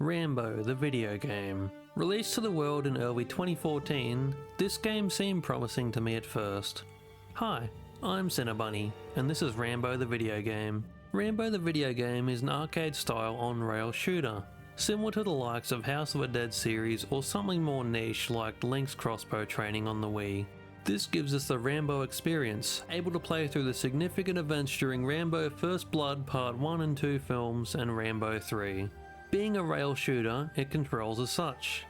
Rambo the Videogame. Released to the world in early 2014, this game seemed promising to me at first. Hi, I'm CinnaBunny, and this is Rambo the Videogame. Rambo the Videogame is an arcade-style on-rail shooter, similar to the likes of House of the Dead series or something more niche like Link's crossbow training on the Wii. This gives us the Rambo experience, able to play through the significant events during Rambo First Blood Part 1 and 2 films and Rambo 3. Being a rail shooter, it controls as such.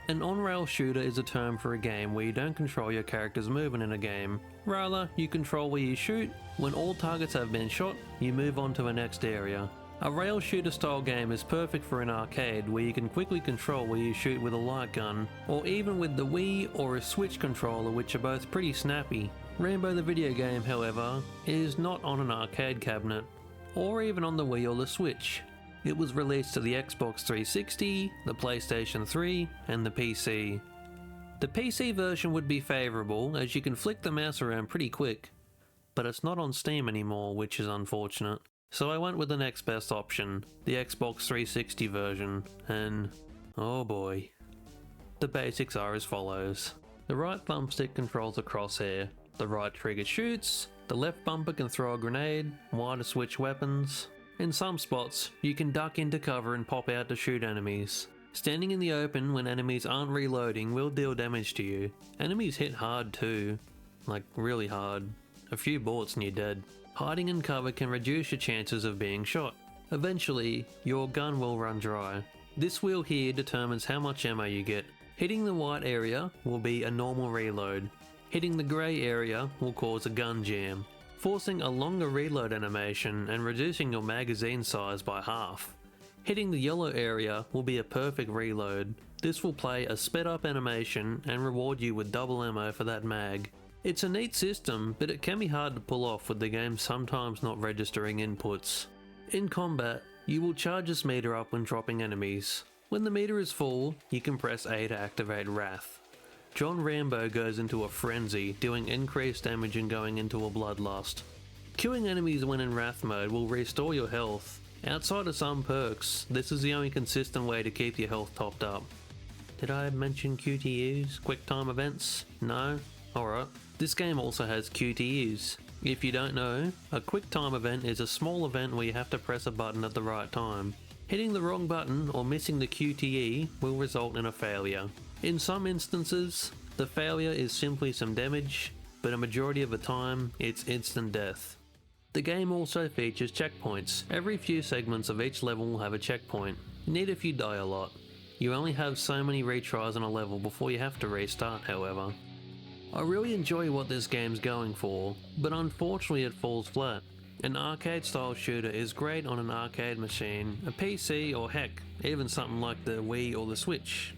An on-rail shooter is a term for a game where you don't control your character's movement in a game. Rather, you control where you shoot. When all targets have been shot, you move on to the next area. A rail shooter style game is perfect for an arcade where you can quickly control where you shoot with a light gun, or even with the Wii or a Switch controller, which are both pretty snappy. Rambo the Videogame, however, is not on an arcade cabinet, or even on the Wii or the Switch. It was released to the Xbox 360, the PlayStation 3, and the PC. The PC version would be favourable, as you can flick the mouse around pretty quick, but it's not on Steam anymore, which is unfortunate. So I went with the next best option, the Xbox 360 version, and oh boy. The basics are as follows. The right thumbstick controls the crosshair, the right trigger shoots, the left bumper can throw a grenade, Y to switch weapons. In some spots, you can duck into cover and pop out to shoot enemies. Standing in the open when enemies aren't reloading will deal damage to you. Enemies hit hard too, like really hard. A few bullets and you're dead. Hiding in cover can reduce your chances of being shot. Eventually, your gun will run dry. This wheel here determines how much ammo you get. Hitting the white area will be a normal reload. Hitting the grey area will cause a gun jam, forcing a longer reload animation and reducing your magazine size by half. Hitting the yellow area will be a perfect reload. This will play a sped up animation and reward you with double ammo for that mag. It's a neat system, but it can be hard to pull off with the game sometimes not registering inputs. In combat, you will charge this meter up when dropping enemies. When the meter is full, you can press A to activate Wrath. John Rambo goes into a frenzy, doing increased damage and going into a bloodlust. Killing enemies when in Wrath mode will restore your health. Outside of some perks, this is the only consistent way to keep your health topped up. Did I mention QTEs? Quick time events? No? Alright. This game also has QTEs. If you don't know, a quick time event is a small event where you have to press a button at the right time. Hitting the wrong button or missing the QTE will result in a failure. In some instances, the failure is simply some damage, but a majority of the time, it's instant death. The game also features checkpoints. Every few segments of each level will have a checkpoint. Need if you die a lot. You only have so many retries on a level before you have to restart, however. I really enjoy what this game's going for, but unfortunately it falls flat. An arcade-style shooter is great on an arcade machine, a PC, or heck, even something like the Wii or the Switch.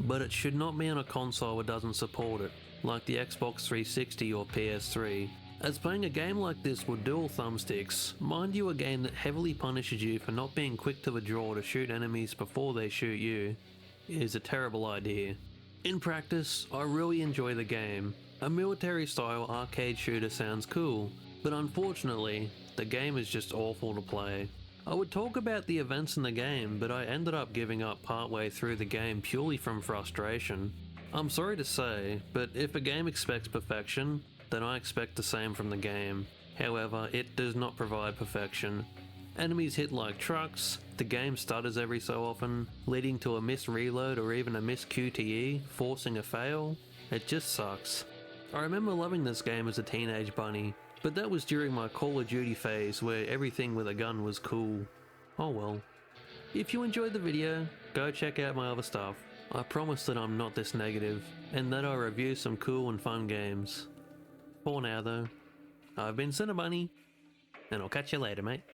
But it should not be on a console that doesn't support it, like the Xbox 360 or PS3. As playing a game like this with dual thumbsticks, mind you, a game that heavily punishes you for not being quick to the draw to shoot enemies before they shoot you, is a terrible idea. In practice, I really enjoy the game. A military-style arcade shooter sounds cool, but unfortunately, the game is just awful to play. I would talk about the events in the game, but I ended up giving up partway through the game purely from frustration. I'm sorry to say, but if a game expects perfection, then I expect the same from the game. However, it does not provide perfection. Enemies hit like trucks, the game stutters every so often, leading to a missed reload or even a missed QTE, forcing a fail. It just sucks. I remember loving this game as a teenage bunny, but that was during my Call of Duty phase where everything with a gun was cool. Oh well. If you enjoyed the video, go check out my other stuff. I promise that I'm not this negative, and that I review some cool and fun games. For now though, I've been CinnaBunny, and I'll catch you later, mate.